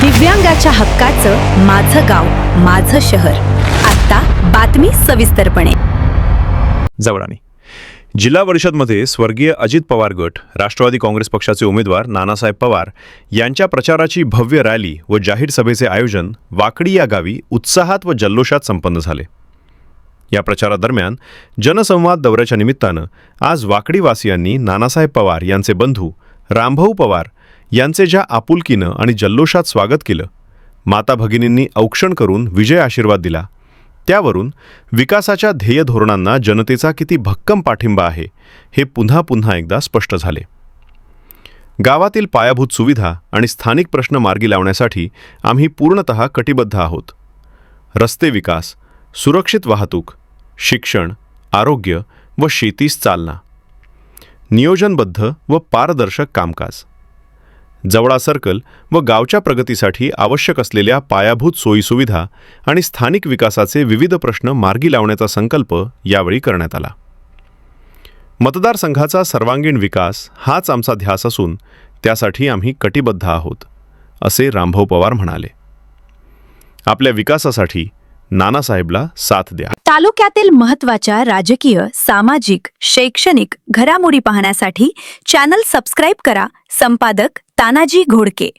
दिव्यांगाच्या हक्काचं माझं गाव माझं शहर. आता बातमी सविस्तरपणे. जवळानी जिल्हा परिषदमध्ये स्वर्गीय अजित पवार गट, राष्ट्रवादी काँग्रेस पक्षाचे उमेदवार नानासाहेब पवार यांच्या प्रचाराची भव्य रॅली व जाहीर सभेचे आयोजन वाकडी या गावी उत्साहात व जल्लोषात संपन्न झाले. या प्रचारादरम्यान जनसंवाद दौऱ्याच्या निमित्तानं आज वाकडीवासियांनी नानासाहेब पवार यांचे बंधू रामभाऊ पवार यांचे ज्या आपुलकीनं आणि जल्लोषात स्वागत केलं, माता भगिनींनी औक्षण करून विजय आशीर्वाद दिला, त्यावरून विकासाच्या ध्येय धोरणांना जनतेचा किती भक्कम पाठिंबा आहे हे पुन्हा पुन्हा एकदा स्पष्ट झाले. गावातील पायाभूत सुविधा आणि स्थानिक प्रश्न मार्गी लावण्यासाठी आम्ही पूर्णतः कटिबद्ध आहोत. रस्ते विकास, सुरक्षित वाहतूक, शिक्षण, आरोग्य व शेतीस चालना, नियोजनबद्ध व पारदर्शक कामकाज, जवळा सर्कल व गावच्या प्रगतीसाठी आवश्यक असलेल्या पायाभूत सोयीसुविधा आणि स्थानिक विकासाचे विविध प्रश्न मार्गी लावण्याचा संकल्प यावेळी करण्यात आला. मतदारसंघाचा सर्वांगीण विकास हाच आमचा ध्यास असून त्यासाठी आम्ही कटिबद्ध आहोत, असे रामभाऊ पवार म्हणाले. आपल्या विकासासाठी नानासाहेबला साथ द्या. तालुक्यातील महत्त्वाच्या राजकीय, सामाजिक, शैक्षणिक घडामोडी पाहण्यासाठी चॅनल सबस्क्राईब करा. संपादक तानाजी घोडके.